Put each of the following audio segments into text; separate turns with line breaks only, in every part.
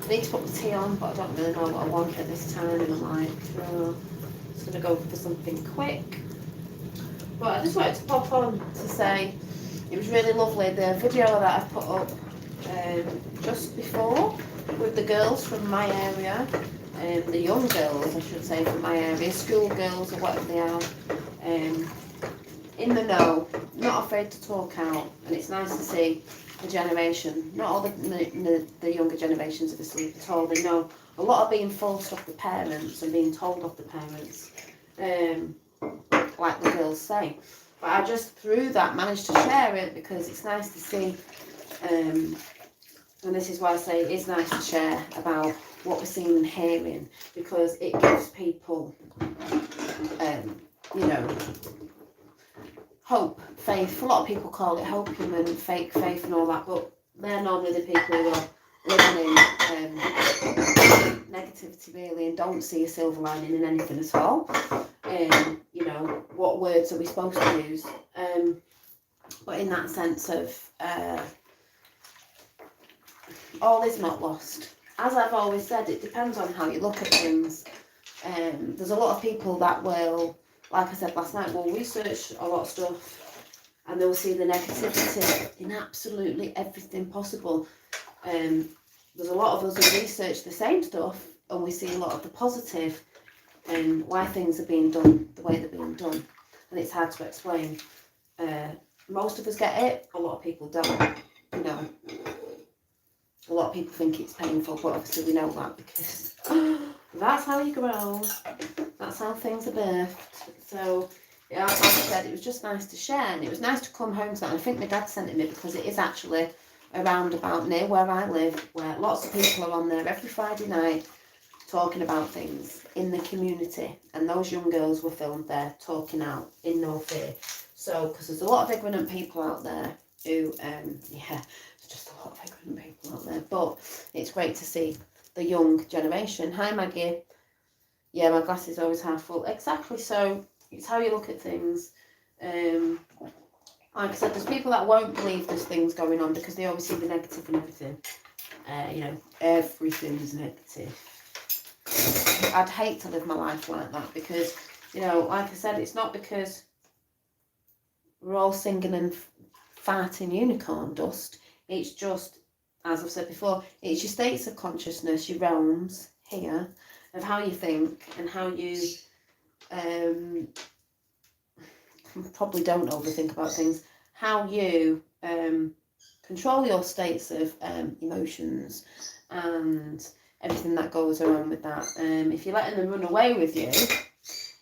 I need to put the tea on, but I don't really know what I want at this time, and I'm like, oh, just gonna go for something quick. But I just wanted to pop on to say it was really lovely, the video that I put up just before with the girls from my area, the young girls I should say from my area, school girls or whatever they are, um, in the know, not afraid to talk out, and it's nice to see the generation, not all the younger generations are asleep at all, they know a lot of being forced off the parents and being told off the parents, um, like the girls say. But I just through that managed to share it because it's nice to see, and this is why I say it is nice to share about what we're seeing and hearing, because it gives people, you know, hope, faith. A lot of people call it hopium and fake faith and all that, but they're normally the people who are living in negativity really and don't see a silver lining in anything at all. You know, what words are we supposed to use? But in that sense of all is not lost. As I've always said, it depends on how you look at things. There's a lot of people that will, like I said last night, will research a lot of stuff and they'll see the negativity in absolutely everything possible. There's a lot of us who research the same stuff and we see a lot of the positive and why things are being done the way they're being done. And it's hard to explain. Most of us get it, a lot of people don't, you know. A lot of people think it's painful, but obviously we know that because that's how you grow. That's how things are birthed. So, yeah, like I said, it was just nice to share, and it was nice to come home to that. And I think my dad sent it me because it is actually around about near where I live, where lots of people are on there every Friday night talking about things in the community. And those young girls were filmed there talking out in no fear. So, because there's a lot of ignorant people out there who, yeah, there's just a lot of ignorant people out there. But it's great to see the young generation. Hi, Maggie. Yeah, my glass is always half full. Exactly. So it's how you look at things. Like I said, there's people that won't believe there's things going on because they always see the negative in everything. You know, everything's negative. I'd hate to live my life like that because, you know, like I said, it's not because we're all singing and farting unicorn dust. It's just, as I've said before, it's your states of consciousness, your realms here, of how you think and how you probably don't overthink about things, how you control your states of emotions and everything that goes around with that. If you're letting them run away with you,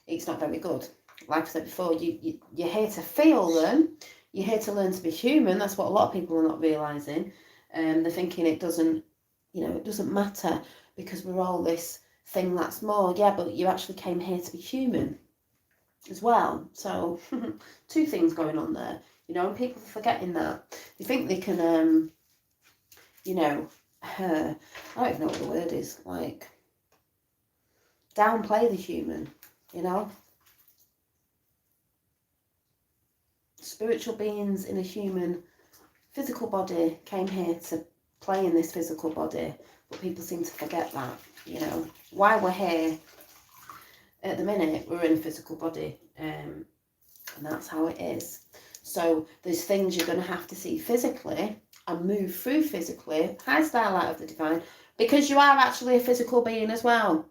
it's not very good. Like I said before, you're here to feel them, you're here to learn to be human. That's what a lot of people are not realising. They're thinking it doesn't, you know, it doesn't matter because we're all this thing that's more. Yeah, but you actually came here to be human as well. So two things going on there, you know, and people are forgetting that. They think they can, you know, I don't even know what the word is, like downplay the human, you know. Spiritual beings in a human physical body came here to play in this physical body, but people seem to forget that, you know. Why we're here at the minute, we're in a physical body, and that's how it is. So there's things you're going to have to see physically and move through physically. Hi, Starlight of the Divine, because you are actually a physical being as well.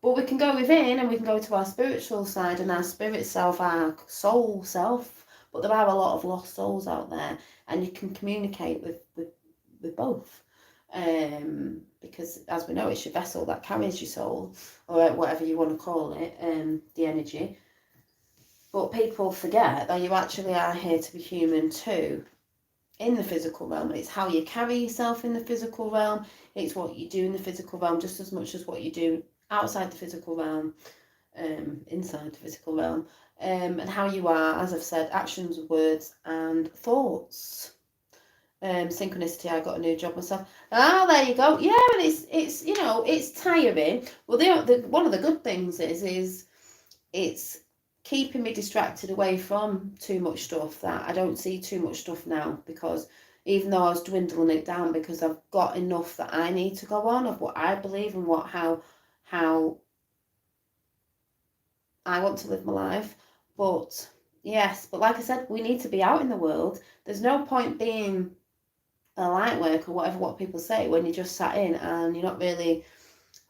But we can go within and we can go to our spiritual side and our spirit self, our soul self. But there are a lot of lost souls out there, and you can communicate with both. Because as we know, it's your vessel that carries your soul, or whatever you want to call it, the energy. But people forget that you actually are here to be human too, in the physical realm. It's how you carry yourself in the physical realm. It's what you do in the physical realm just as much as what you do outside the physical realm, inside the physical realm, and how you are, as I've said, actions, words, and thoughts. Synchronicity, I got a new job myself. Oh, there you go. Yeah, and it's you know, it's tiring. Well, the one of the good things is it's keeping me distracted away from too much stuff. That I don't see too much stuff now because even though I was dwindling it down because I've got enough that I need to go on of what I believe and how I want to live my life. But yes, but like I said, we need to be out in the world. There's no point being a light work or whatever what people say when you're just sat in and you're not really.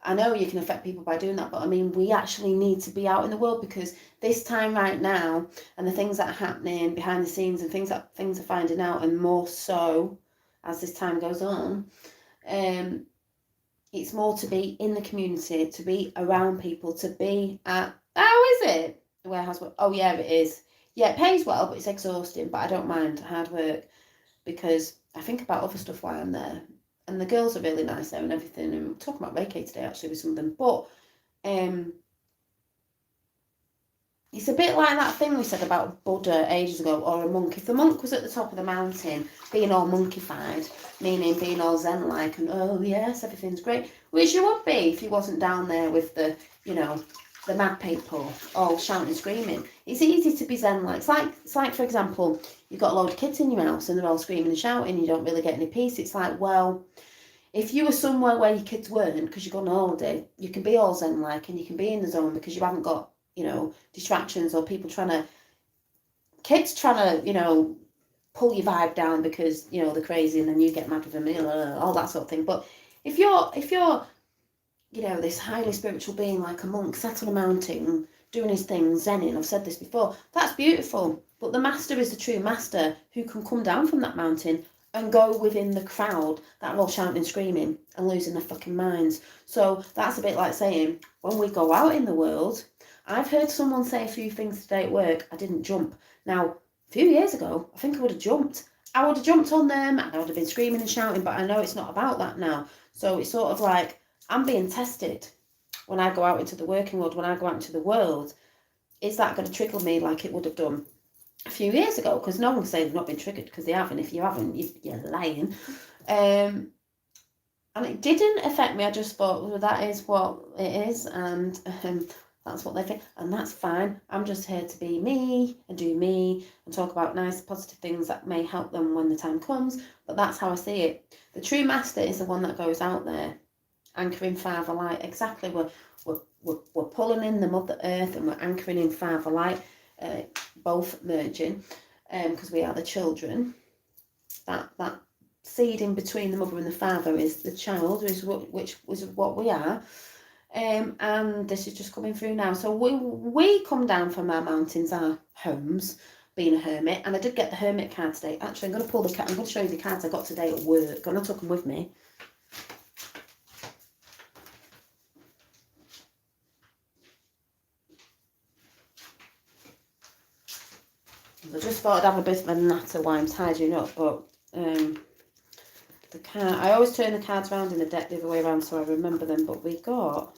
I know you can affect people by doing that, but I mean, we actually need to be out in the world because this time right now and the things that are happening behind the scenes and things are finding out, and more so as this time goes on, it's more to be in the community, to be around people, to be at, how is it? The warehouse work. Oh yeah, it is. Yeah, it pays well, but it's exhausting, but I don't mind hard work because I think about other stuff while I'm there. And the girls are really nice there and everything. And we're talking about Reiki today actually with some of them. But it's a bit like that thing we said about Buddha ages ago, or a monk. If the monk was at the top of the mountain, being all monkified, meaning being all zen-like, and oh yes, everything's great, which you would be if you wasn't down there with the, the mad people all shouting and screaming. It's easy to be zen-like. It's like, for example, you've got a load of kids in your house and they're all screaming and shouting, you don't really get any peace. It's like, well, if you were somewhere where your kids weren't, because you're going on holiday, you can be all zen-like and you can be in the zone because you haven't got, distractions or people kids trying to, pull your vibe down because, they're crazy and then you get mad with them, all that sort of thing. But if you're, this highly spiritual being like a monk sat on a mountain doing his thing, zenning, I've said this before, that's beautiful. But the master is the true master who can come down from that mountain and go within the crowd that are all shouting and screaming and losing their fucking minds. So that's a bit like saying, when we go out in the world, I've heard someone say a few things today at work, I didn't jump. Now, a few years ago, I think I would have jumped. I would have jumped on them and I would have been screaming and shouting, but I know it's not about that now. So it's sort of like, I'm being tested when I go out into the working world, when I go out into the world. Is that going to trigger me like it would have done a few years ago? Because no one can say they've not been triggered, because they haven't. If you haven't, you're lying. And it didn't affect me. I just thought, well, that is what it is, and that's what they think, and that's fine. I'm just here to be me and do me and talk about nice, positive things that may help them when the time comes. But that's how I see it. The true master is the one that goes out there, anchoring Father Light. Exactly, we're pulling in the Mother Earth and we're anchoring in Father Light, both merging, because we are the children. That seed in between the mother and the father is the child, which is what we are. And this is just coming through now. So we come down from our mountains, our homes, being a hermit. And I did get the hermit card today. Actually, I'm going to pull the card. I'm going to show you the cards I got today at work. And I took them with me. I just thought I'd have a bit of a natter while I'm tidying up, but the card, I always turn the cards around in the deck the other way around so I remember them, but we got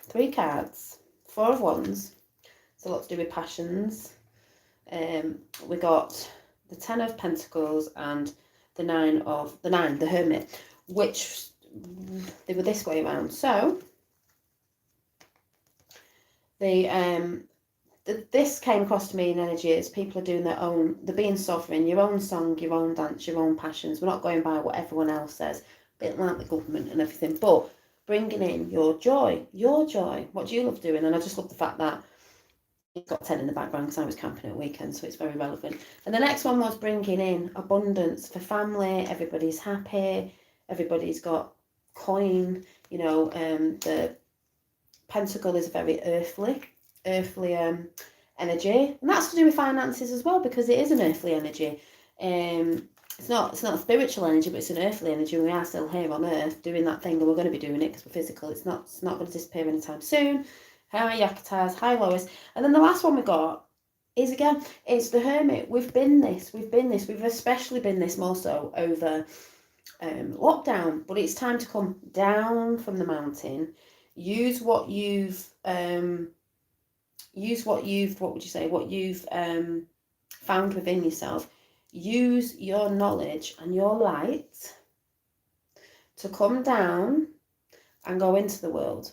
3 cards, 4 of Wands, so a lot to do with passions. We got the 10 of Pentacles and the 9, the Hermit, which they were this way around. So this came across to me in energy as people are doing their own, they're being sovereign, your own song, your own dance, your own passions. We're not going by what everyone else says, a bit like the government and everything, but bringing in your joy. What do you love doing? And I just love the fact that it's got 10 in the background because I was camping at weekend, so it's very relevant. And the next one was bringing in abundance for family. Everybody's happy, everybody's got coin, the pentacle is very earthly energy, and that's to do with finances as well, because it is an earthly energy. It's not a spiritual energy, but it's an earthly energy. We are still here on earth doing that thing, and we're going to be doing it because we're physical. It's not going to disappear anytime soon. Hi Yakitas, hi Lois. And then the last one we got is, again, it's the Hermit. We've especially been this more so over lockdown, but it's time to come down from the mountain. Use what you've found within yourself. Use your knowledge and your light to come down and go into the world,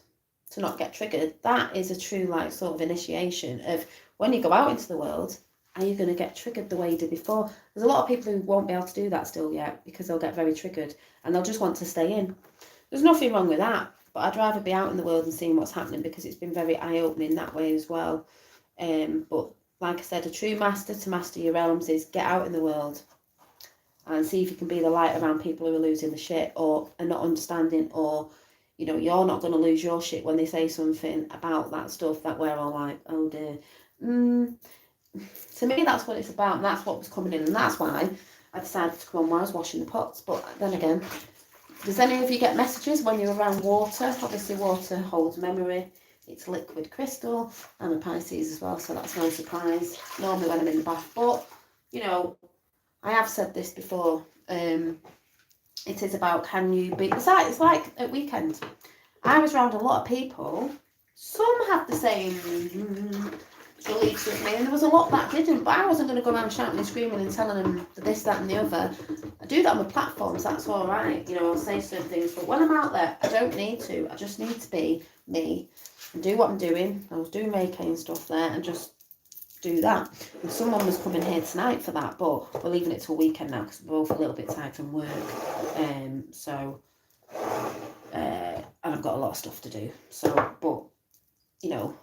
to not get triggered. That is a true sort of initiation of when you go out into the world, are you going to get triggered the way you did before? There's a lot of people who won't be able to do that still yet because they'll get very triggered and they'll just want to stay in. There's nothing wrong with that, but I'd rather be out in the world and seeing what's happening because it's been very eye-opening that way as well. But like I said, a true master to master your realms is get out in the world and see if you can be the light around people who are losing the shit or are not understanding, or, you know, you're not going to lose your shit when they say something about that stuff that we're all like, oh dear. To me, that's what it's about, and that's what was coming in, and that's why I decided to come on while I was washing the pots. But then again, does any of you get messages when you're around water? Obviously, water holds memory. It's liquid crystal. I'm a Pisces as well, so that's no surprise. Normally when I'm in the bath. But, you know, I have said this before. It is about, can you be... It's like at weekend. I was around a lot of people. Some have the same beliefs with me, and there was a lot that didn't, but I wasn't going to go around shouting and screaming and telling them this, that and the other. I do that on the platforms, that's all right, you know, I'll say certain things, but when I'm out there, I don't need to. I just need to be me and do what I'm doing. I was doing Reiki and stuff there and just do that. And someone was coming here tonight for that, but we're leaving it till weekend now because we're both a little bit tired from work, and I've got a lot of stuff to do, so, but, you know,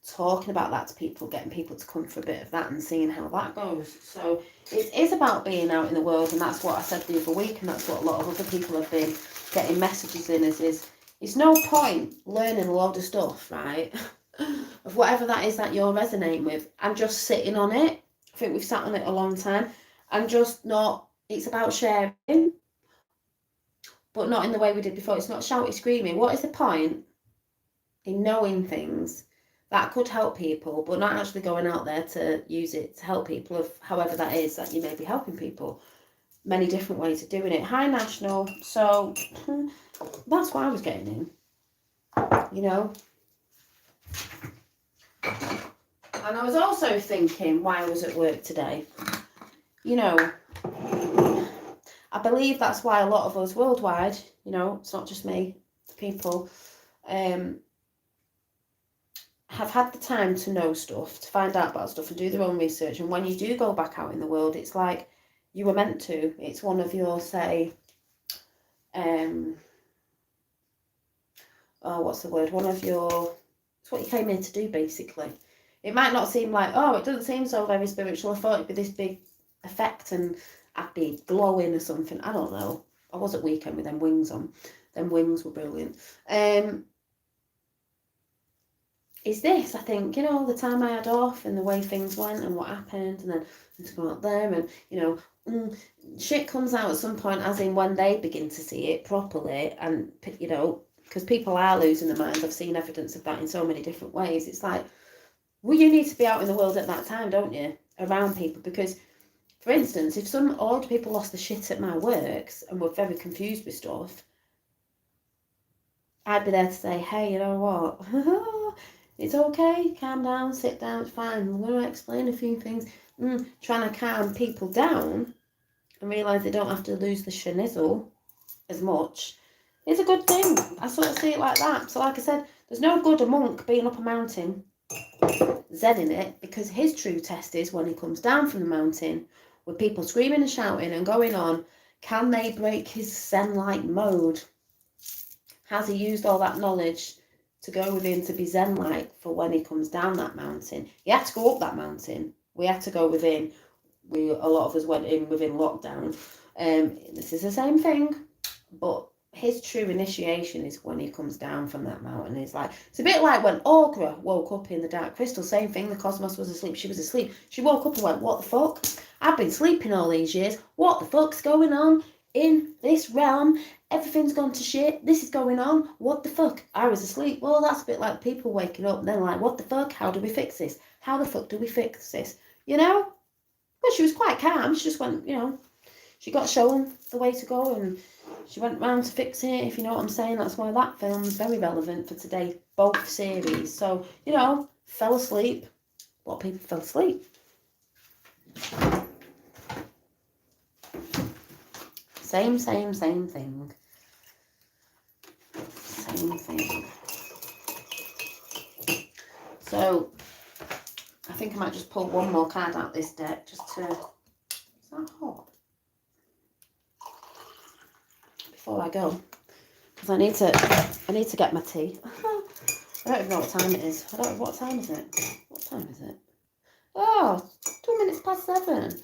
talking about that to people, getting people to come for a bit of that and seeing how that goes. So it is about being out in the world, and that's what I said the other week, and that's what a lot of other people have been getting messages in is it's no point learning a load of stuff, right, of whatever that is that you're resonating with, and just sitting on it. I think we've sat on it a long time, and just not, it's about sharing, but not in the way we did before. It's not shouty screaming. What is the point in knowing things that could help people, but not actually going out there to use it to help people, of however that is that you may be helping people? Many different ways of doing it. Hi, National. So that's why I was getting in, you know. And I was also thinking why I was at work today. You know, I believe that's why a lot of us worldwide, you know, it's not just me, people, have had the time to know stuff, to find out about stuff and do their own research. And when you do go back out in the world, it's like you were meant to. It's one of your, say, what's the word? It's what you came here to do, basically. It might not seem like, it doesn't seem so very spiritual. I thought it'd be this big effect and I'd be glowing or something. I don't know. I was at weekend with them wings on. Them wings were brilliant. Is this, I think, you know, the time I had off and the way things went and what happened, and then to go out there and, you know, shit comes out at some point, as in when they begin to see it properly, and, you know, because people are losing their minds. I've seen evidence of that in so many different ways. It's like, well, you need to be out in the world at that time, don't you, around people, because, for instance, if some old people lost the shit at my works and were very confused with stuff, I'd be there to say, hey, you know what, it's okay, calm down, sit down, it's fine, I'm going to explain a few things. Trying to calm people down and realise they don't have to lose the schnizzle as much is a good thing. I sort of see it like that. So like I said, there's no good a monk being up a mountain, zenning it, because his true test is when he comes down from the mountain with people screaming and shouting and going on, can they break his zen-like mode? Has he used all that knowledge to go within to be zen-like for when he comes down that mountain? He had to go up that mountain. We had to go within. A lot of us went in within lockdown. This is the same thing, but his true initiation is when he comes down from that mountain. It's a bit like when Aughra woke up in the Dark Crystal. Same thing. The cosmos was asleep. She was asleep. She woke up and went, "What the fuck? I've been sleeping all these years. What the fuck's going on in this realm? Everything's gone to shit. This is going on. What the fuck? I was asleep." Well, that's a bit like people waking up and then like, what the fuck? How do we fix this? How the fuck do we fix this? You know? Well, she was quite calm. She just went, you know, she got shown the way to go and she went round to fix it, if you know what I'm saying. That's why that film's very relevant for today, both series. So, you know, fell asleep. A lot of people fell asleep. Same thing. Same thing. So, I think I might just pull one more card out this deck just to... Is that hot? Before I go. Because I need to get my tea. I don't even know what time it is. What time is it? What time is it? Oh, 2 minutes past 7.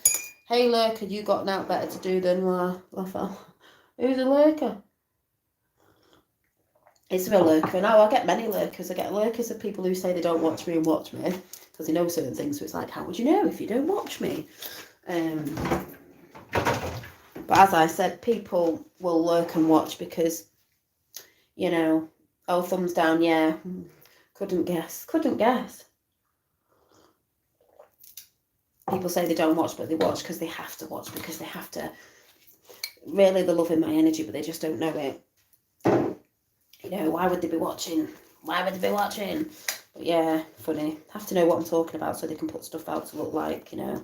Hey lurker, you got now better to do than Rafael. Who's a lurker? Is there a lurker? No, I get many lurkers. I get lurkers of people who say they don't watch me and watch me because they know certain things. So it's like, how would you know if you don't watch me? But as I said, people will lurk and watch because, you know, oh, thumbs down, yeah. Couldn't guess. People say they don't watch, but they watch because they have to watch, because they have to. Really, they're loving my energy, but they just don't know it. You know, why would they be watching? But yeah, funny. Have to know what I'm talking about so they can put stuff out to look like, you know,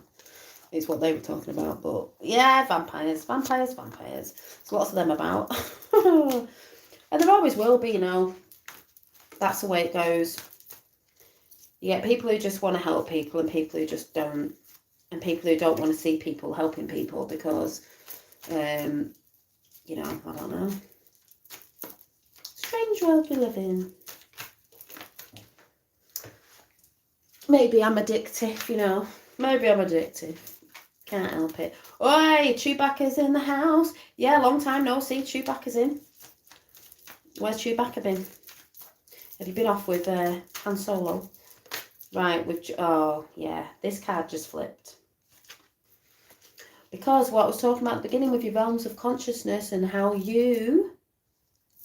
it's what they were talking about. But yeah, vampires. There's lots of them about. And there always will be, you know. That's the way it goes. You get people who just want to help people and people who just don't. And people who don't want to see people helping people because, you know, I don't know. Strange world we live in. Maybe I'm addictive, you know. Can't help it. Oi, Chewbacca's in the house. Yeah, long time no see. Chewbacca's in. Where's Chewbacca been? Have you been off with Han Solo? Right, oh, yeah. This card just flipped. Because what I was talking about at the beginning with your realms of consciousness and how you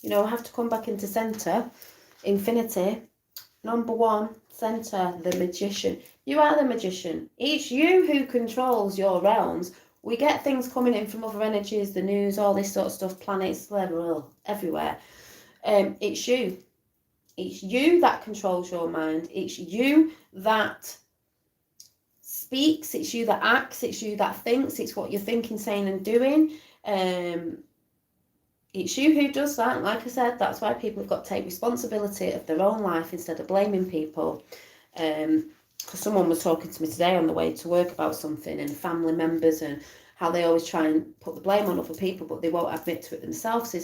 know, have to come back into center, infinity. Number 1, center, the magician. You are the magician. It's you who controls your realms. We get things coming in from other energies, the news, all this sort of stuff, planets, everywhere. It's you. It's you that controls your mind. It's you that speaks. It's you that acts. It's you that thinks. It's what you're thinking, saying and doing. It's you who does that. Like I said, that's why people have got to take responsibility of their own life instead of blaming people. Because someone was talking to me today on the way to work about something, and family members, and how they always try and put the blame on other people, but they won't admit to it themselves.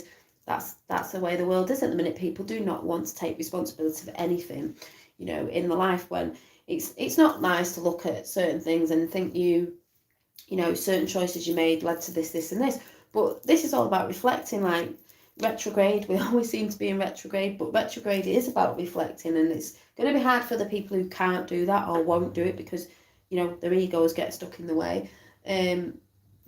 That's the way the world is at the minute. People do not want to take responsibility for anything, you know, in the life, when it's not nice to look at certain things and think you know, certain choices you made led to this and this. But this is all about reflecting. Like retrograde, we always seem to be in retrograde, but retrograde is about reflecting, and it's going to be hard for the people who can't do that or won't do it because, you know, their egos get stuck in the way. So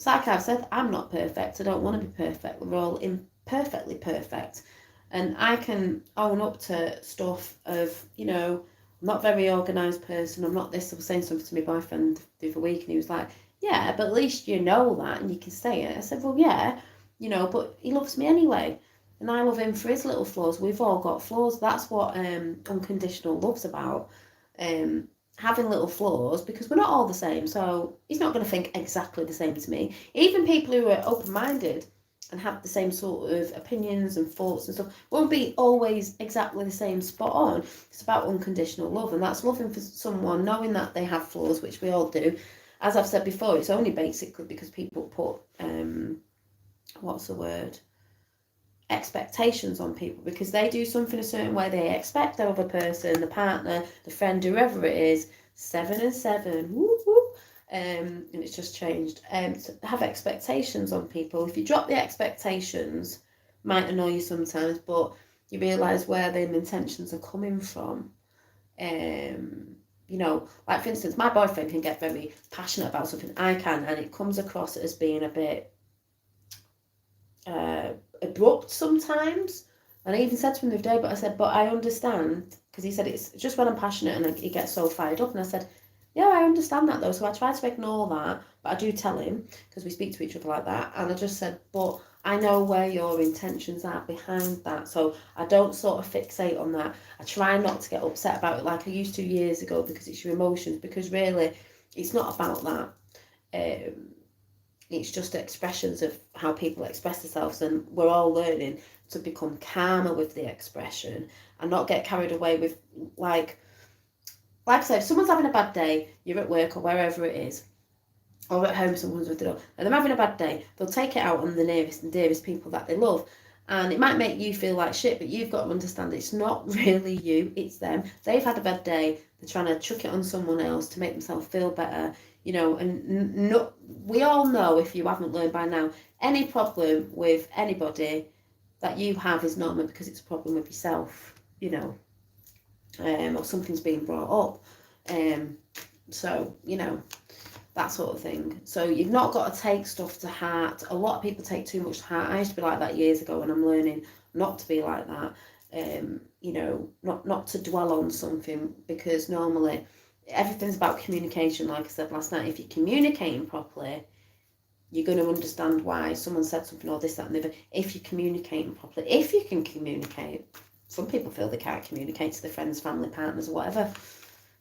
like I've said, I'm not perfect. I don't want to be perfect. We're all imperfectly perfect. And I can own up to stuff of, you know, I'm not a very organised person. I'm not this. I was saying something to my boyfriend the other week and he was like, yeah, but at least you know that and you can say it. I said, well, yeah, you know, but he loves me anyway. And I love him for his little flaws. We've all got flaws. That's what unconditional love's about. Having little flaws, because we're not all the same. So he's not going to think exactly the same to me. Even people who are open-minded and have the same sort of opinions and thoughts and stuff won't be always exactly the same spot on. It's about unconditional love, and that's loving for someone, knowing that they have flaws, which we all do. As I've said before, it's only basically because people put expectations on people, because they do something a certain way. They expect the other person, the partner, the friend, whoever it is, 7 and 7, whoop, whoop. And it's just changed. To have expectations on people. If you drop the expectations, might annoy you sometimes, but you realise where them intentions are coming from. You know, like for instance, my boyfriend can get very passionate about something. I can, and it comes across as being a bit abrupt sometimes. And I even said to him the other day, but I said, but I understand, because he said it's just when I'm passionate and he gets so fired up. And I said, yeah, I understand that though. So I try to ignore that, but I do tell him, because we speak to each other like that. And I just said, but I know where your intentions are behind that. So I don't sort of fixate on that. I try not to get upset about it like I used to years ago, because it's your emotions, because really it's not about that. It's just expressions of how people express themselves, and we're all learning to become calmer with the expression and not get carried away with, like, like I said, if someone's having a bad day, you're at work or wherever it is, or at home, someone's with the dog, and they're having a bad day, they'll take it out on the nearest and dearest people that they love. And it might make you feel like shit, but you've got to understand it's not really you, it's them. They've had a bad day, they're trying to chuck it on someone else to make themselves feel better, you know. And no, we all know, if you haven't learned by now, any problem with anybody that you have is normal because it's a problem with yourself, you know, or something's being brought up. So, you know, that sort of thing. So you've not got to take stuff to heart. A lot of people take too much to heart. I used to be like that years ago, and I'm learning not to be like that. You know, not to dwell on something, because normally everything's about communication. Like I said last night, if you're communicating properly, you're going to understand why someone said something or this, that, and the other. If you're communicating properly, if you can communicate. Some people feel they can't communicate to their friends, family, partners, or whatever.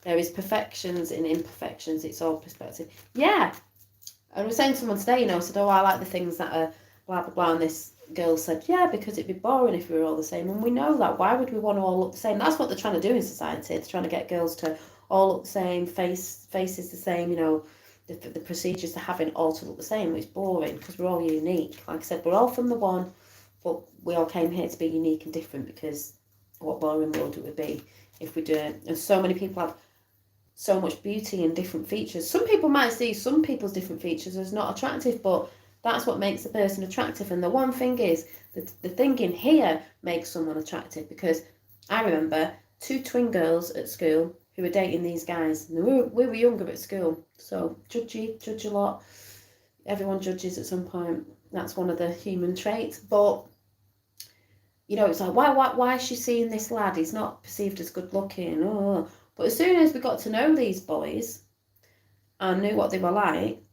There is perfections in imperfections. It's all perspective. Yeah. I was saying to someone today, you know, said, oh, I like the things that are blah, blah, blah. And this girl said, yeah, because it'd be boring if we were all the same. And we know that. Why would we want to all look the same? That's what they're trying to do in society. They're trying to get girls to all look the same, faces the same, you know, the procedures they're having all to look the same. It's boring because we're all unique. Like I said, we're all from the one, but we all came here to be unique and different, because what boring world it would be if we do it. And so many people have so much beauty and different features. Some people might see some people's different features as not attractive, but that's what makes the person attractive. And the one thing is, the thing in here makes someone attractive, because I remember 2 twin girls at school who were dating these guys. And we were younger at school, so judge a lot. Everyone judges at some point. That's one of the human traits. But you know, it's like, why is she seeing this lad? He's not perceived as good looking. Oh. But as soon as we got to know these boys and knew what they were like,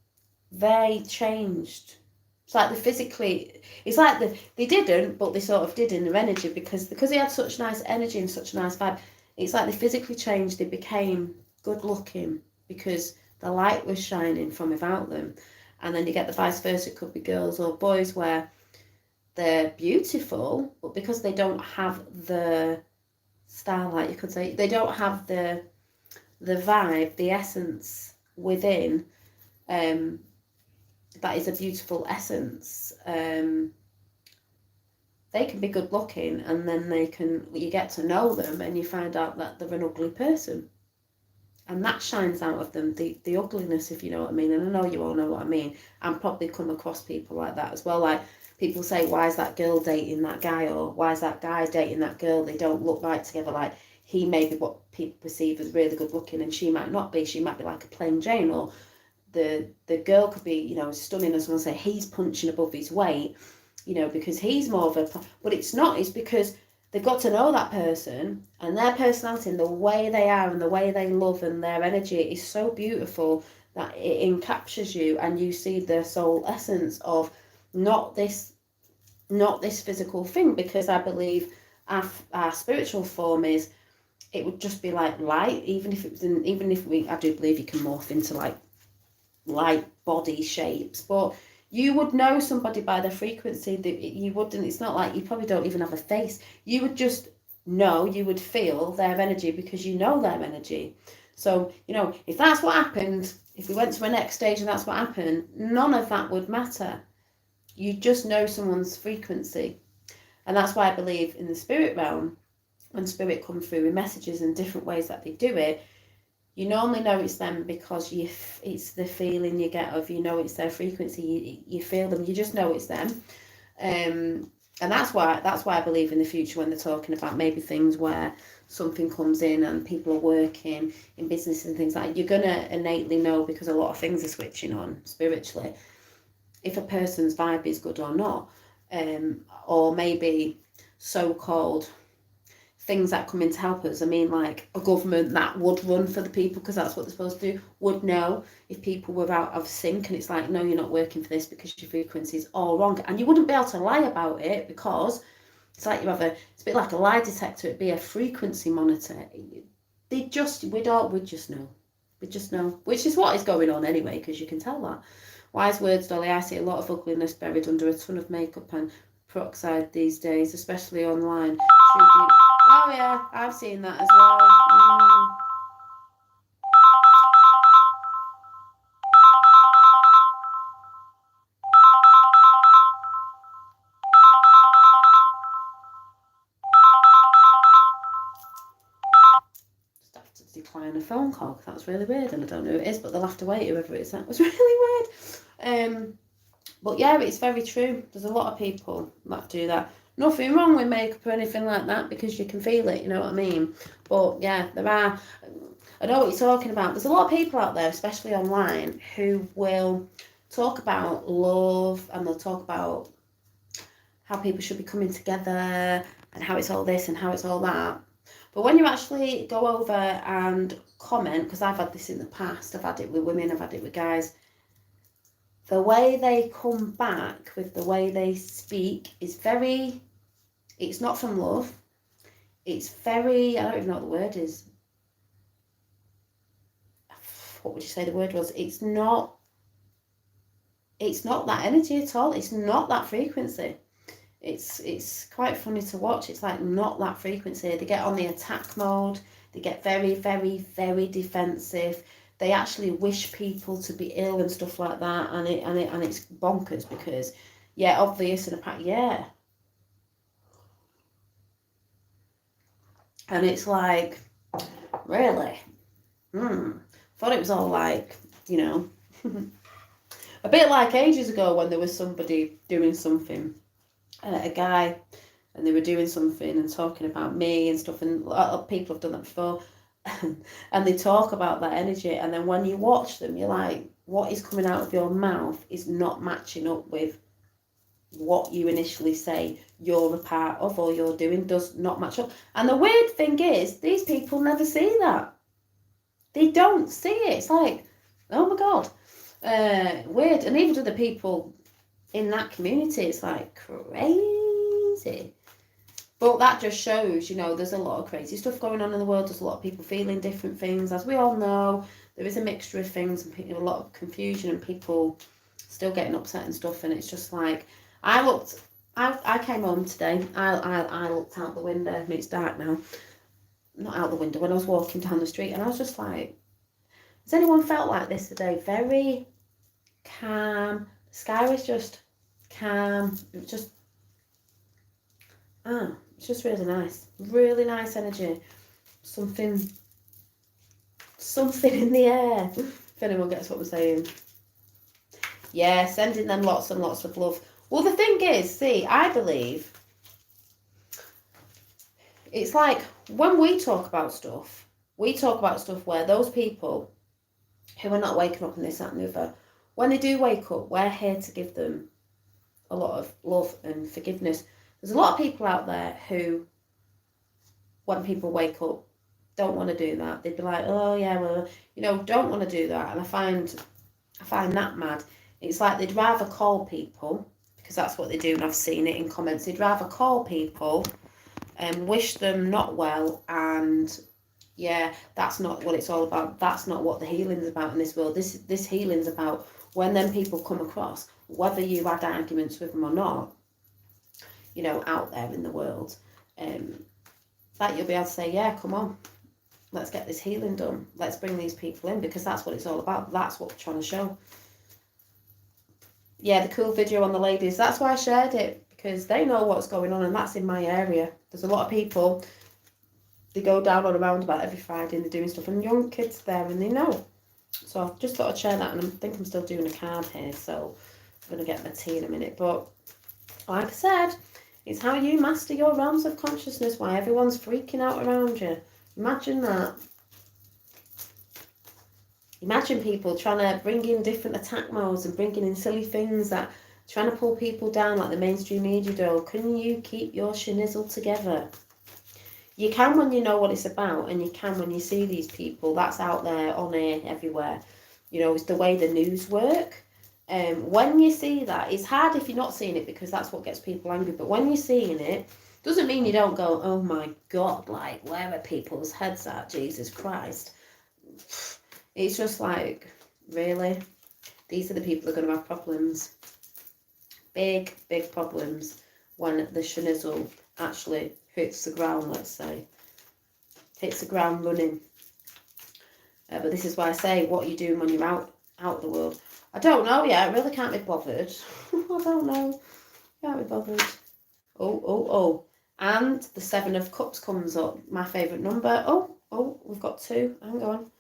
they changed. It's like it's like they didn't, but they sort of did in their energy, because they had such nice energy and such a nice vibe. It's like they physically changed. They became good looking because the light was shining from without them. And then you get the vice versa. It could be girls or boys where they're beautiful, but because they don't have the starlight, you could say, they don't have the vibe, the essence within, that is a beautiful essence. They can be good looking, and then you get to know them and you find out that they're an ugly person, and that shines out of them, the ugliness, if you know what I mean. And I know you all know what I mean. I'm probably come across people like that as well. Like, people say, why is that girl dating that guy, or why is that guy dating that girl? They don't look right together. Like, he may be what people perceive as really good looking, and she might not be. She might be like a plain Jane. Or the girl could be, you know, stunning, as someone say, he's punching above his weight, you know, because he's more of a... But it's not. It's because they've got to know that person and their personality and the way they are and the way they love, and their energy is so beautiful that it encaptures you, and you see the soul essence of not this physical thing. Because I believe our spiritual form is, it would just be like light, even if I do believe you can morph into like light body shapes, but you would know somebody by their frequency. That you wouldn't, it's not like you probably don't even have a face. You would just know, you would feel their energy because you know their energy. So, you know, if that's what happened, if we went to a next stage and that's what happened, none of that would matter. You just know someone's frequency. And that's why I believe in the spirit realm, when spirit come through with messages and different ways that they do it, you normally know it's them because it's the feeling you get of, you know, it's their frequency. You feel them. You just know it's them. And that's why I believe in the future, when they're talking about maybe things where something comes in and people are working in business and things like that, you're going to innately know, because a lot of things are switching on spiritually, if a person's vibe is good or not. Or maybe so-called things that come in to help us. I mean, like a government that would run for the people, because that's what they're supposed to do, would know if people were out of sync, and it's like, no, you're not working for this because your frequency is all wrong. And you wouldn't be able to lie about it, because it's like it's a bit like a lie detector. It'd be a frequency monitor. We'd just know. We'd just know, which is what is going on anyway, because you can tell that. Wise words, Dolly. I see a lot of ugliness buried under a ton of makeup and peroxide these days, especially online. Oh yeah, I've seen that as well. decline a phone call because that's really weird, and I don't know who it is, but they'll have to wait, whoever it is. That was really weird. But yeah, it's very true. There's a lot of people that do that. Nothing wrong with makeup or anything like that because you can feel it, you know what I mean? But yeah, there are, I know what you're talking about. There's a lot of people out there, especially online, who will talk about love, and they'll talk about how people should be coming together and how it's all this and how it's all that. But when you actually go over and comment, because I've had this in the past, I've had it with women, I've had it with guys, the way they come back with the way they speak is very, it's not from love. It's very, I don't even know what the word is. What would you say the word was? It's not that energy at all. It's not that frequency. It's quite funny to watch. It's like not that frequency. They get on the attack mode. They get very, very, very defensive. They actually wish people to be ill and stuff like that, and it's bonkers because, yeah, obvious and apparent, yeah. And it's like, really? Thought it was all like, you know, a bit like ages ago when there was somebody doing something, a guy, and they were doing something and talking about me and stuff, and a lot of people have done that before. And they talk about that energy, and then when you watch them, you're like, what is coming out of your mouth is not matching up with what you initially say you're a part of or you're doing, does not match up. And the weird thing is, these people never see that. They don't see it. It's like, oh my God, weird. And even to the people in that community, it's like crazy. But that just shows, you know, there's a lot of crazy stuff going on in the world. There's a lot of people feeling different things. As we all know, there is a mixture of things and a lot of confusion and people still getting upset and stuff. And it's just like, I came home today. I looked out the window. I mean, it's dark now. Not out the window. When I was walking down the street, and I was just like, has anyone felt like this today? Very calm. The sky was just calm. It was just, it's just really nice energy. Something in the air. If anyone gets what I'm saying. Yeah, sending them lots and lots of love. Well, the thing is, see, I believe it's like when we talk about stuff where those people who are not waking up and this, that and the other, when they do wake up, we're here to give them a lot of love and forgiveness. There's a lot of people out there who, when people wake up, don't want to do that. They'd be like, oh yeah, well, you know, don't want to do that. And I find that mad. It's like they'd rather call people, because that's what they do, and I've seen it in comments. They'd rather call people and wish them not well, and yeah, that's not what it's all about. That's not what the healing's about in this world. This healing's about when them people come across, whether you had arguments with them or not, you know, out there in the world, that you'll be able to say, yeah, come on, let's get this healing done. Let's bring these people in, because that's what it's all about. That's what we're trying to show. Yeah, the cool video on the ladies. That's why I shared it, because they know what's going on, and that's in my area. There's a lot of people, they go down on a roundabout every Friday and they're doing stuff, and young kids there, and they know. So I just thought I'd share that, and I think I'm still doing a card here, so I'm going to get my tea in a minute. But like I said, it's how you master your realms of consciousness, why everyone's freaking out around you. Imagine that. Imagine people trying to bring in different attack modes and bringing in silly things that trying to pull people down like the mainstream media do. Can you keep your schnizzle together? You can when you know what it's about, and you can when you see these people. That's out there, on air, everywhere. You know, it's the way the news work. When you see that, it's hard if you're not seeing it, because that's what gets people angry. But when you're seeing it, doesn't mean you don't go, oh my God, like, where are people's heads at? Jesus Christ. It's just like, really? These are the people who are going to have problems. Big, big problems when the schnizzle actually hits the ground, let's say. Hits the ground running. But this is why I say, what are you doing when you're out of the world? I don't know yet. I really can't be bothered. I don't know. Can't be bothered. Oh. And the 7 of Cups comes up. My favourite number. Oh, we've got 2. Hang on.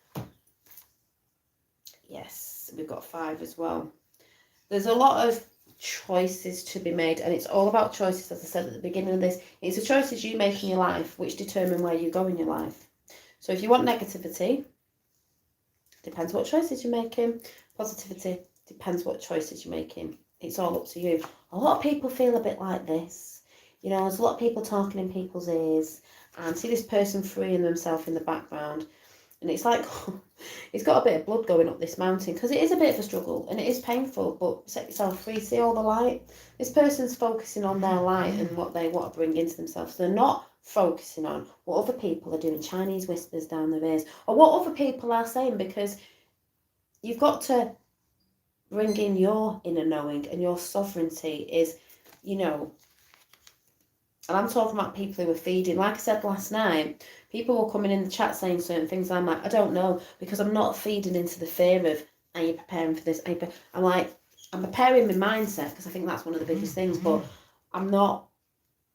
Yes, we've got 5 as well. There's a lot of choices to be made, and it's all about choices, as I said at the beginning of this. It's the choices you make in your life which determine where you go in your life. So if you want negativity, depends what choices you're making. Positivity, depends what choices you're making. It's all up to you. A lot of people feel a bit like this. You know, there's a lot of people talking in people's ears, and see this person freeing themselves in the background. And it's like, it's got a bit of blood going up this mountain, because it is a bit of a struggle and it is painful, but set yourself free, see all the light. This person's focusing on their light and what they want to bring into themselves. They're not focusing on what other people are doing, Chinese whispers down their ears, or what other people are saying, because you've got to bring in your inner knowing, and your sovereignty is, you know, and I'm talking about people who are feeding. Like I said last night, people were coming in the chat saying certain things. I'm like, I don't know, because I'm not feeding into the fear of, are you preparing for this? I'm like, I'm preparing my mindset, because I think that's one of the biggest things, but I'm not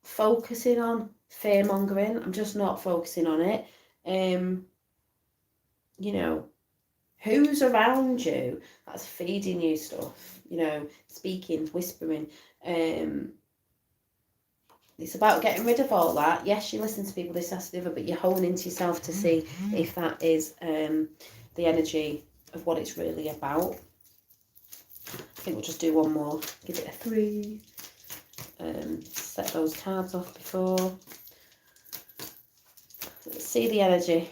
focusing on fear mongering. I'm just not focusing on it. You know, who's around you that's feeding you stuff, you know, speaking, whispering. It's about getting rid of all that. Yes, you listen to people, this, that, the other, but you hone into yourself to see if that is the energy of what it's really about. I think we'll just do one more. Give it a 3. Set those cards off before. Let's see the energy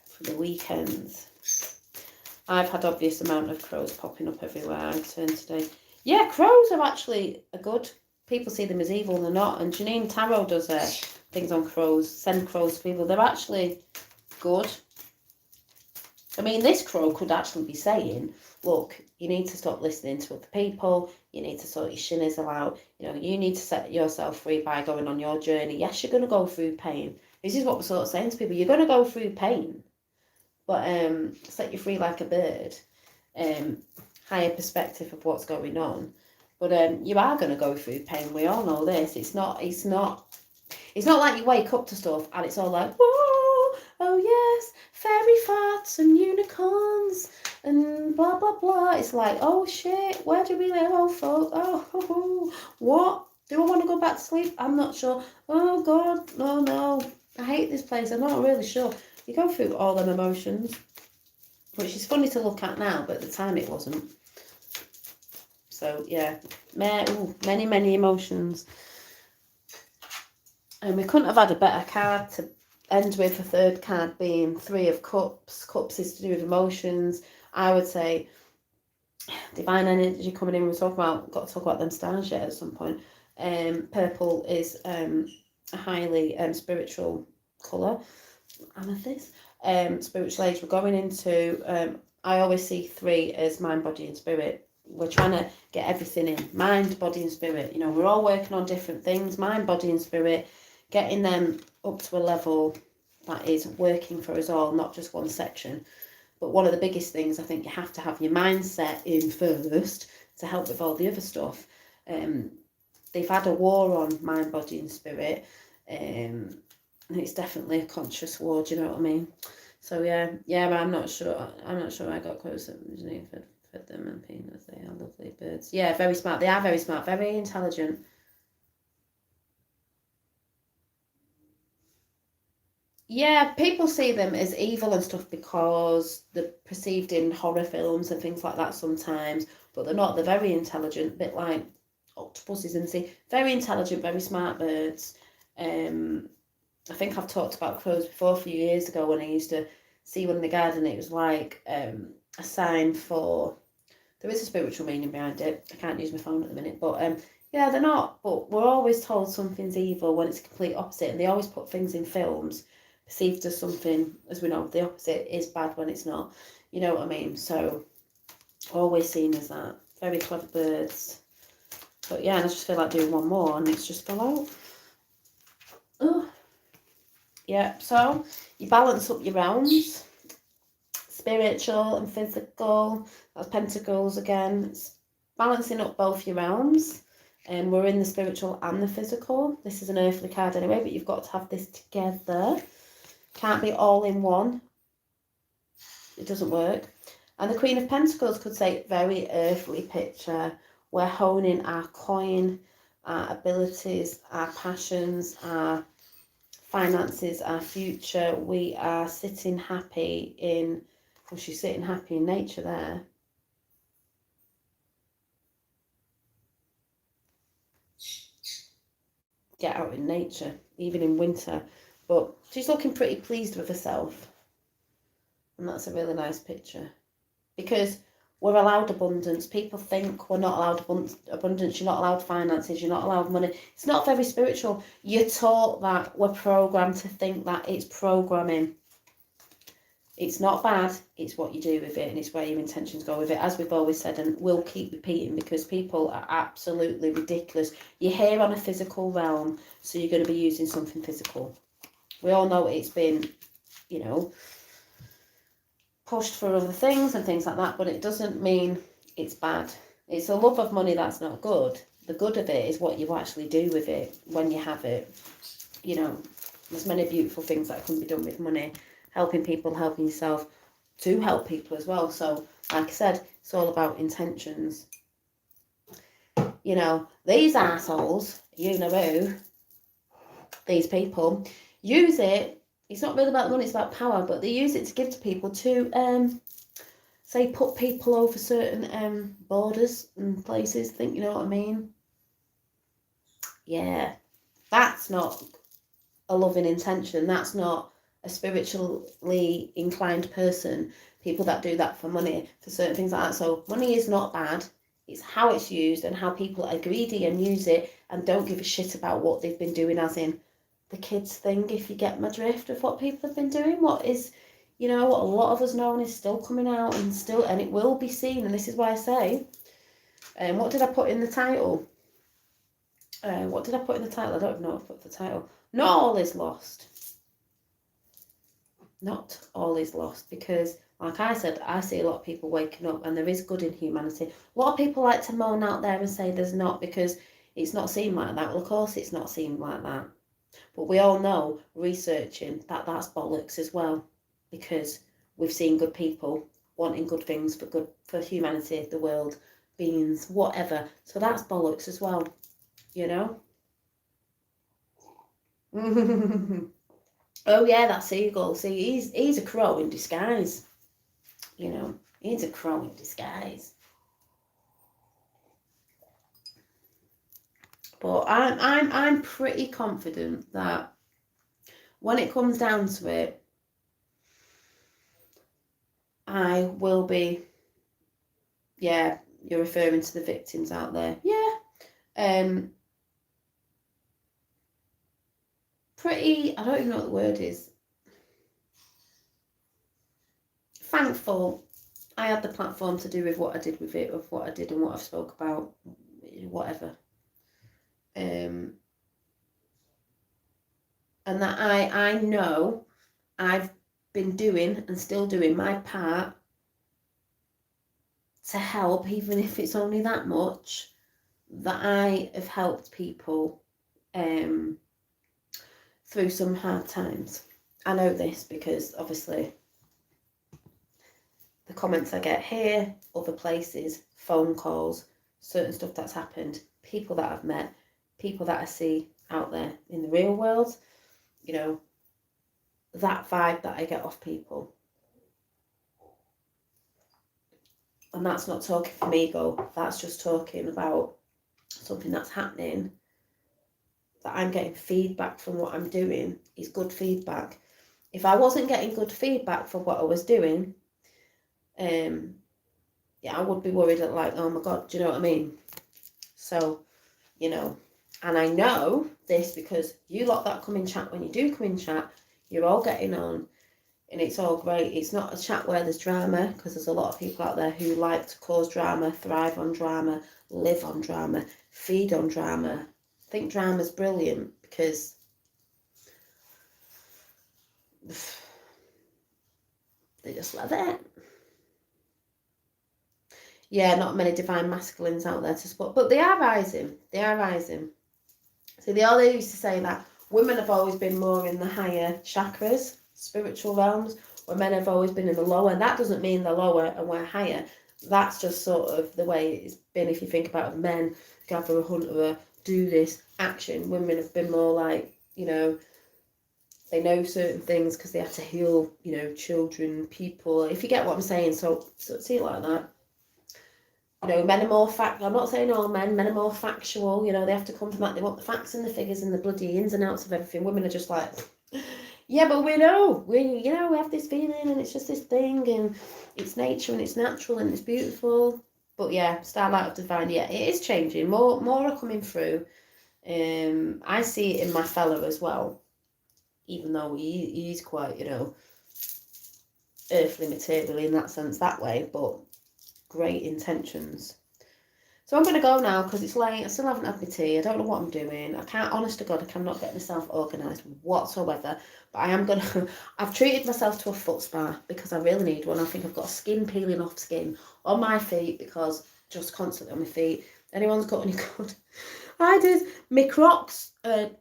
for the weekend. I've had obvious amount of crows popping up everywhere I turn today. Yeah, crows are actually a good. People see them as evil, they're not. And Janine Tarot does things on crows, send crows to people. They're actually good. I mean, this crow could actually be saying, look, you need to stop listening to other people. You need to sort your shinizzle out. You know, you need to set yourself free by going on your journey. Yes, you're going to go through pain. This is what we're sort of saying to people. You're going to go through pain, but set you free like a bird. Higher perspective of what's going on. But you are going to go through pain. We all know this. It's not like you wake up to stuff and it's all like, whoa, oh yes, fairy farts and unicorns and blah, blah, blah. It's like, oh shit, where do we live? Oh, fuck. Oh, what? Do I want to go back to sleep? I'm not sure. Oh, God, no. I hate this place. I'm not really sure. You go through all them emotions, which is funny to look at now, but at the time it wasn't. So, yeah, many emotions. And we couldn't have had a better card to end with, the third card being 3 of Cups. Cups is to do with emotions. I would say divine energy coming in. Got to talk about them stars yet at some point. Purple is a highly spiritual colour. Amethyst. Spiritual age. We're going into, I always see 3 as mind, body and spirit. We're trying to get everything in. Mind, body and spirit. You know, we're all working on different things. Mind, body and spirit. Getting them up to a level that is working for us all, not just one section. But one of the biggest things, I think you have to have your mindset in first to help with all the other stuff. They've had a war on mind, body and spirit. And it's definitely a conscious war, do you know what I mean? So yeah, but I'm not sure I got close to fed them and peanuts. They are lovely birds. Yeah, very smart. They are very smart, very intelligent. Yeah, people see them as evil and stuff because they're perceived in horror films and things like that sometimes, but they're not. They're very intelligent, a bit like octopuses and sea. Very intelligent, very smart birds. I think I've talked about crows before a few years ago when I used to see one in the garden. It was like a sign for, there is a spiritual meaning behind it. I can't use my phone at the minute, but yeah, they're not. But we're always told something's evil when it's the complete opposite, and they always put things in films perceived as something, as we know, the opposite is bad when it's not. You know what I mean? So always seen as that. Very clever birds. But yeah, and I just feel like doing one more, and it's just fell out. Oh. Yeah, so you balance up your realms, spiritual and physical. That's pentacles again. It's balancing up both your realms, and we're in the spiritual and the physical. This is an earthly card anyway, but you've got to have this together. Can't be all in one. It doesn't work. And the Queen of Pentacles could say very earthly picture. We're honing our coin, our abilities, our passions, our finances, our future. We are sitting happy in, well, she's sitting happy in nature there. Get out in nature, even in winter. But she's looking pretty pleased with herself. And that's a really nice picture. Because we're allowed abundance. People think we're not allowed abundance. You're not allowed finances. You're not allowed money. It's not very spiritual. You're taught that. We're programmed to think that. It's programming. It's not bad. It's what you do with it, and it's where your intentions go with it. As we've always said, and we'll keep repeating, because people are absolutely ridiculous. You're here on a physical realm, so you're going to be using something physical. We all know it's been, you know, pushed for other things and things like that, but it doesn't mean it's bad. It's a love of money that's not good. The good of it is what you actually do with it when you have it. You know, there's many beautiful things that can be done with money. Helping people, helping yourself, to help people as well. So, like I said, it's all about intentions. You know, these assholes, you know who, these people, use it. It's not really about the money, it's about power, but they use it to give to people to, say, put people over certain borders and places. Think, you know what I mean? Yeah, that's not a loving intention. That's not a spiritually inclined person. People that do that for money, for certain things like that. So money is not bad. It's how it's used and how people are greedy and use it and don't give a shit about what they've been doing, as in the kids thing, if you get my drift of what people have been doing. What is, you know, what a lot of us know is still coming out and it will be seen. And this is why I say, what did I put in the title? What did I put in the title? I don't know if I put the title. Not all is lost. Not all is lost, because like I said, I see a lot of people waking up and there is good in humanity. A lot of people like to moan out there and say there's not, because it's not seen like that. Well, of course it's not seen like that. But we all know, researching, that that's bollocks as well, because we've seen good people wanting good things for humanity, the world, beings, whatever. So that's bollocks as well, you know? Oh yeah, that seagull. See, he's a crow in disguise. You know, he's a crow in disguise. But I'm pretty confident that when it comes down to it, I will be. Yeah, you're referring to the victims out there. Yeah. Pretty. I don't even know what the word is. Thankful I had the platform to do with what I did with it, of what I did and what I've spoke about, whatever. And that I know I've been doing and still doing my part to help, even if it's only that much, that I have helped people through some hard times. I know this because obviously the comments I get here, other places, phone calls, certain stuff that's happened, people that I've met, people that I see out there in the real world, you know, that vibe that I get off people. And that's not talking from ego, that's just talking about something that's happening, that I'm getting feedback from what I'm doing is good feedback. If I wasn't getting good feedback for what I was doing, yeah, I would be worried at like, oh my God, do you know what I mean? So, you know, and I know this because you lot that come in chat, when you do come in chat, you're all getting on and it's all great. It's not a chat where there's drama, because there's a lot of people out there who like to cause drama, thrive on drama, live on drama, feed on drama. I think drama's brilliant because they just love it. Yeah, not many divine masculines out there to support, but they are rising. They are rising. So they used to say that women have always been more in the higher chakras, spiritual realms, where men have always been in the lower. And that doesn't mean they're lower and we're higher. That's just sort of the way it's been. If you think about it, men, gatherer, hunter, do this action. Women have been more like, you know, they know certain things because they have to heal, you know, children, people. If you get what I'm saying, so see it like that. You know, men are more I'm not saying all men are more factual, you know, they have to come from that, they want the facts and the figures and the bloody ins and outs of everything. Women are just like, yeah, but we know, we have this feeling and it's just this thing and it's nature and it's natural and it's beautiful. But yeah, Starlight of Divine, yeah, it is changing. More are coming through. I see it in my fella as well, even though he's quite, you know, earthly material in that sense that way, but great intentions. So I'm going to go now because it's late. I still haven't had my tea. I don't know what I'm doing. I can't, honest to God, I cannot get myself organised whatsoever. But I am going to, I've treated myself to a foot spa because I really need one. I think I've got skin peeling off skin on my feet because just constantly on my feet. Anyone's got any good? I did. My Crocs, they're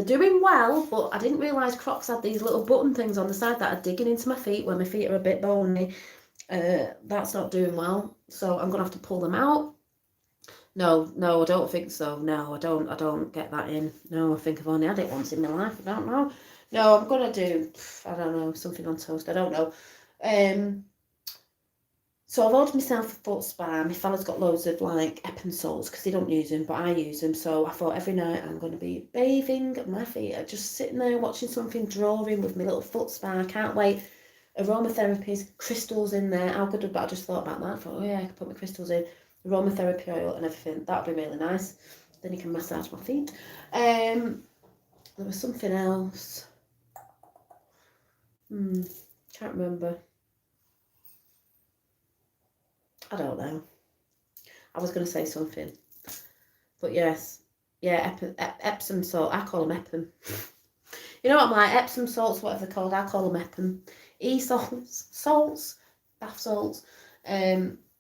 doing well, but I didn't realise Crocs had these little button things on the side that are digging into my feet where my feet are a bit bony. That's not doing well, so I'm gonna have to pull them out. No, I don't think so. No, I don't get that in. No, I think I've only had it once in my life. I don't know. No, I'm gonna do, I don't know, something on toast. I don't know. So I've ordered myself a foot spa. My fella's got loads of like Epsom salts because he don't use them, but I use them. So I thought every night I'm going to be bathing. My feet are just sitting there watching something, drawing with my little foot spa. I can't wait. Aromatherapies, crystals in there. How good, but I just thought about that. I thought, oh yeah, I could put my crystals in, aromatherapy oil and everything. That would be really nice. Then you can massage my feet. There was something else. Can't remember. I don't know. I was going to say something. But yes. Yeah, Epsom salt. I call them Epsom. You know what I'm like? Epsom salts, whatever they're called. I call them Epsom. Salts, bath salts,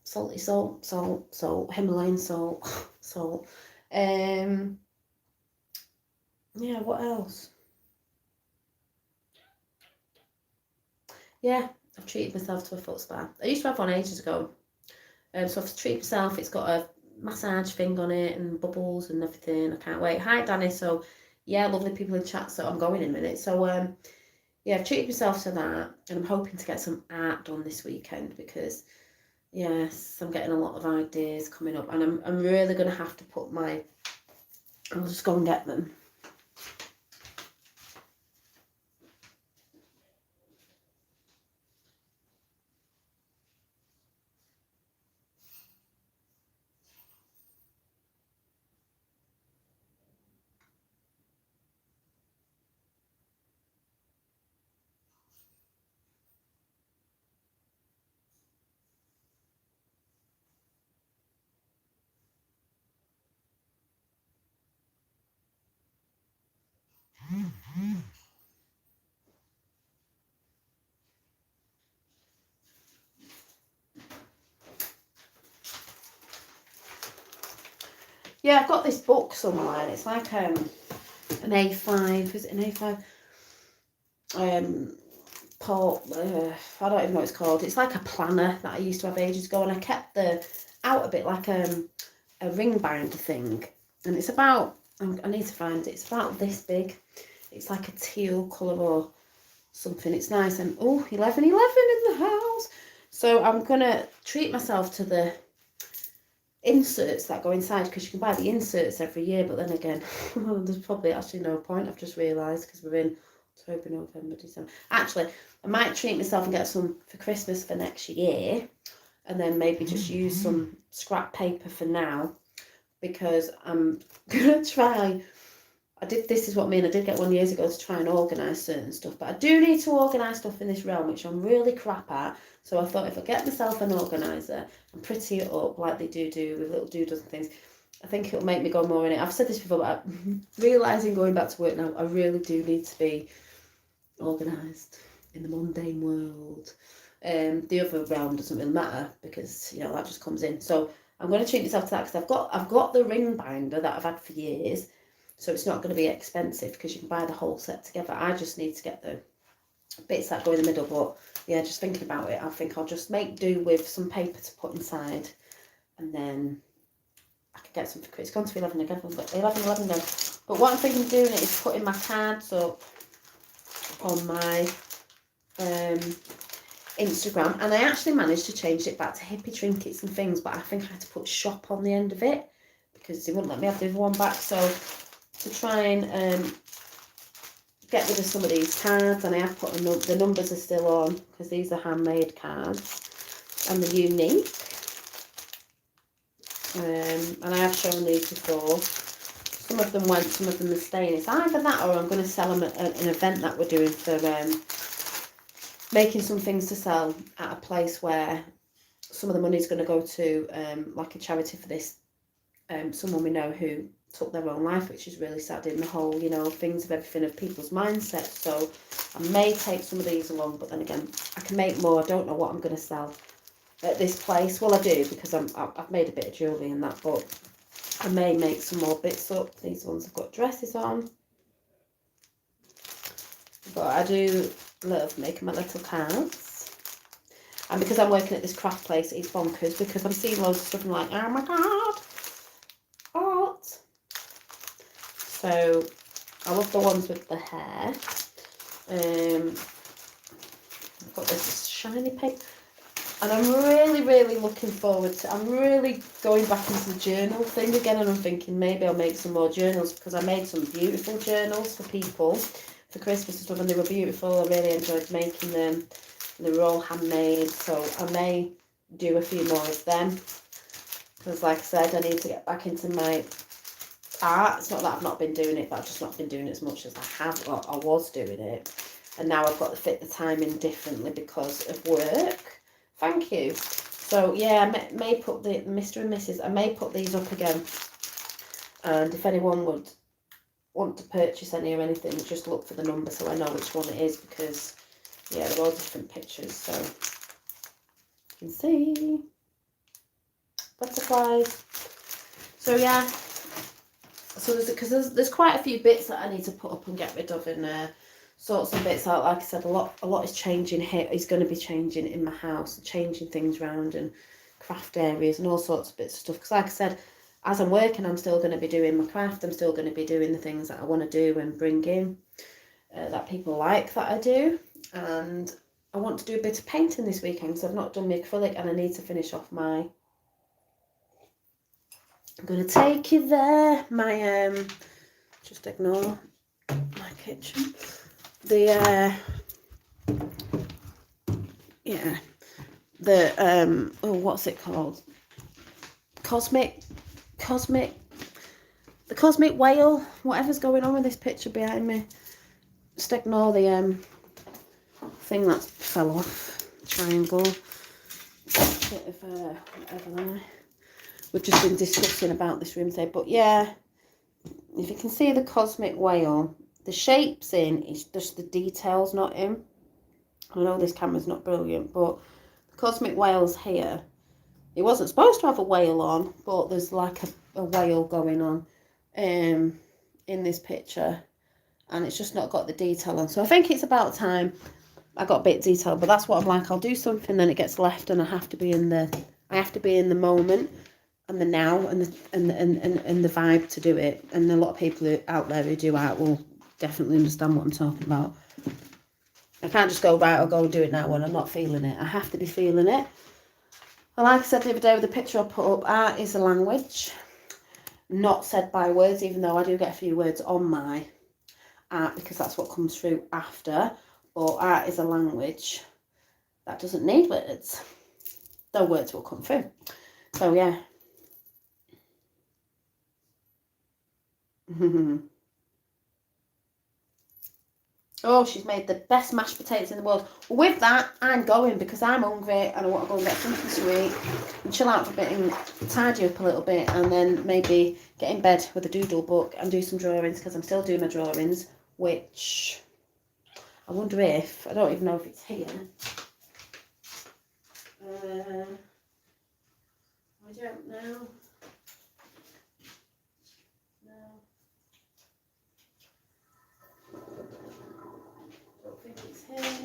salty salt, Himalayan salt. Yeah, what else? Yeah, I've treated myself to a foot spa. I used to have one ages ago. So I've treated myself. It's got a massage thing on it and bubbles and everything. I can't wait. Hi, Danny. So, yeah, lovely people in chat. So I'm going in a minute. So, yeah, I've treated myself to that. And I'm hoping to get some art done this weekend because, yes, I'm getting a lot of ideas coming up. And I'm really going to have to put my... I'll just go and get them. Yeah, I've got this book somewhere. It's like an A5. Is it an A5? I don't even know what it's called. It's like a planner that I used to have ages ago, and I kept the out a bit like a ring binder thing. And it's about, I need to find it. It's about this big. It's like a teal colour or something. It's nice. And oh, 11 in the house. So I'm gonna treat myself to the inserts that go inside because you can buy the inserts every year, but then again there's probably actually no point. I've just realised because we're in October, November, December. Actually, I might treat myself and get some for Christmas for next year, and then maybe just use some scrap paper for now because I'm gonna try. This is what I mean. I did get one years ago to try and organise certain stuff, but I do need to organise stuff in this realm, which I'm really crap at. So I thought if I get myself an organiser and pretty it up like they do with little doodles and things, I think it'll make me go more in it. I've said this before, but realising going back to work now, I really do need to be organised in the mundane world. The other realm doesn't really matter because, you know, that just comes in. So I'm going to treat myself to that because I've got the ring binder that I've had for years. So it's not going to be expensive because you can buy the whole set together. I just need to get the bits that go in the middle. But yeah, just thinking about it, I think I'll just make do with some paper to put inside, and then I can get some for Christmas. It's gone to 11 again, but 11 again. But what I'm thinking of doing is putting my cards up on my Instagram, and I actually managed to change it back to hippie trinkets and things, but I think I had to put shop on the end of it because they wouldn't let me have the other one back. So to try and get rid of some of these cards, and I have put the numbers are still on because these are handmade cards and they're unique. And I have shown these before. Some of them went, some of them are staying. It's either that or I'm going to sell them at an event that we're doing for making some things to sell at a place where some of the money is going to go to like a charity for this someone we know who took their own life, which is really sad in the whole, you know, things of everything of people's mindset. So I may take some of these along, but then again, I can make more. I don't know what I'm going to sell at this place. Well, I do, because I've made a bit of jewellery and that, but I may make some more bits up. These ones have got dresses on. But I do love making my little cards. And because I'm working at this craft place, it's bonkers, because I'm seeing loads of stuff and I'm like, oh my god, art. So I love the ones with the hair. I've got this shiny paper. And I'm really looking forward to, I'm really going back into the journal thing again, and I'm thinking maybe I'll make some more journals, because I made some beautiful journals for people for Christmas and stuff, and they were beautiful. I really enjoyed making them. They were all handmade, so I may do a few more of them, because like I said, I need to get back into my art. It's not that I've not been doing it, but I've just not been doing it as much as I have, or I was doing it, and now I've got to fit the time in differently because of work. Thank you. So yeah, I may put the Mr. and Mrs. I may put these up again, and if anyone would want to purchase any or anything, just look for the number so I know which one it is, because yeah, they're all different pictures. So you can see butterflies. So yeah, so there's quite a few bits that I need to put up and get rid of, and sort some bits out. Like I said, a lot is changing here. Is going to be changing in my house, changing things around, and craft areas and all sorts of bits of stuff. Because like I said, as I'm working, I'm still going to be doing my craft. I'm still going to be doing the things that I want to do and bring in that people like that I do. And I want to do a bit of painting this weekend, because I've not done my acrylic, and I need to finish off my, I'm going to take you there, my just ignore my kitchen, the yeah, the oh, what's it called, cosmic the cosmic whale, whatever's going on with this picture behind me. Just ignore the thing that fell off, triangle, bit of whatever there. We've just been discussing about this room today, but yeah, if you can see the cosmic whale, the shape's in, it's just the details not in. I know this camera's not brilliant, but the cosmic whale's here. It wasn't supposed to have a whale on, but there's like a whale going on in this picture, and it's just not got the detail on. So I think it's about time I got a bit detailed, but that's what I'm like. I'll do something, then it gets left, and I have to be in the moment and the now and the vibe to do it. And a lot of people out there who do art will definitely understand what I'm talking about. I can't just go, right, I'll go and do it now when I'm not feeling it. I have to be feeling it. And like I said the other day with the picture I put up, art is a language not said by words, even though I do get a few words on my art because that's what comes through after. But art is a language that doesn't need words, though words will come through. So yeah. Oh, she's made the best mashed potatoes in the world. Well, with that, I'm going because I'm hungry and I want to go and get something to eat and chill out for a bit and tidy up a little bit, and then maybe get in bed with a doodle book and do some drawings, because I'm still doing my drawings, which I wonder if, I don't even know if it's here. I don't know. No. Don't think it's here.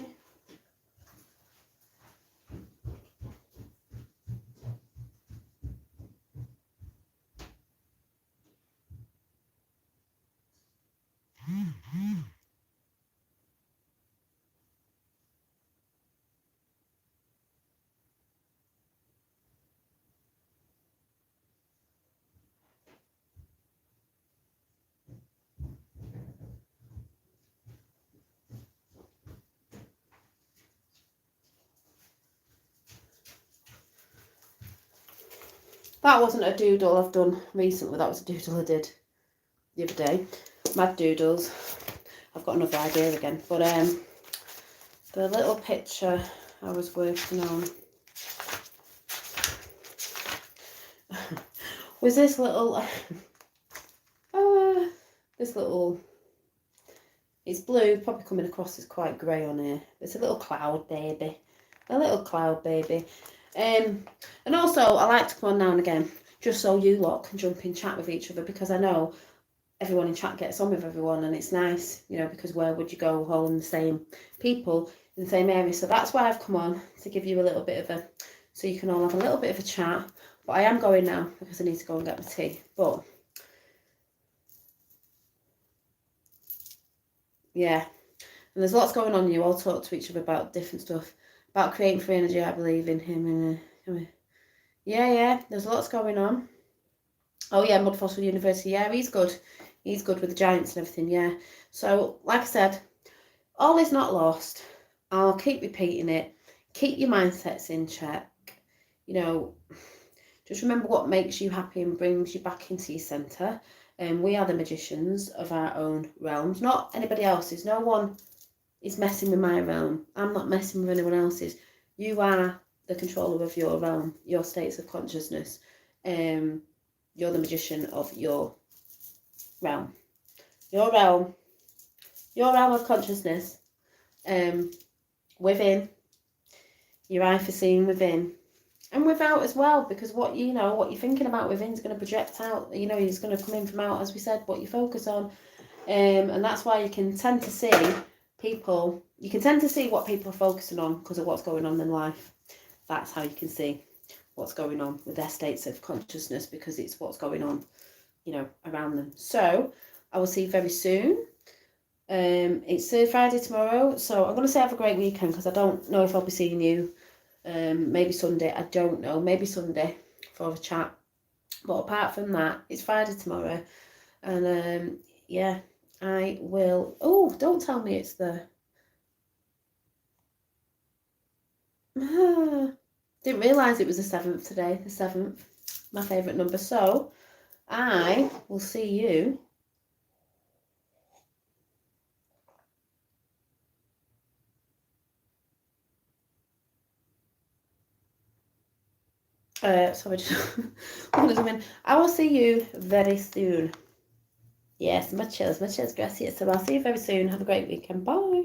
That wasn't a doodle I've done recently. That was a doodle I did the other day. Mad doodles. I've got another idea again. But the little picture I was working on was this little, it's blue, probably coming across as quite grey on here. It's a little cloud baby. A little cloud baby. And also, I like to come on now and again, just so you lot can jump in chat with each other, because I know everyone in chat gets on with everyone, and it's nice, you know, because where would you go all in the same people in the same area? So that's why I've come on, to give you a little bit of so you can all have a little bit of a chat. But I am going now because I need to go and get my tea. But yeah, and there's lots going on. You all talk to each other about different stuff, about creating free energy. I believe in him, and yeah, there's lots going on. Oh yeah, Mud Fossil University. Yeah, he's good. He's good with the giants and everything. Yeah. So like I said, all is not lost. I'll keep repeating it. Keep your mindsets in check. You know, just remember what makes you happy and brings you back into your centre. And we are the magicians of our own realms, not anybody else's. No one is messing with my realm. I'm not messing with anyone else's. You are the controller of your realm, your states of consciousness. You're the magician of your realm. Your realm of consciousness. Within. Your eye for seeing within. And without as well, because what you're thinking about within is going to project out. You know, it's going to come in from out, as we said, what you focus on. And that's why you can tend to see people, what people are focusing on because of what's going on in life. That's how you can see what's going on with their states of consciousness, because it's what's going on, you know, around them. So I will see you very soon. It's Friday tomorrow, so I'm going to say have a great weekend, because I don't know if I'll be seeing you. Maybe Sunday, I don't know, maybe Sunday for a chat. But apart from that, it's Friday tomorrow. And yeah, I will. Oh, don't tell me it's the. Didn't realise it was the 7th today. The 7th, my favourite number. So I will see you. Sorry, I will see you very soon. Yes, muchas gracias. So I'll see you very soon. Have a great weekend. Bye.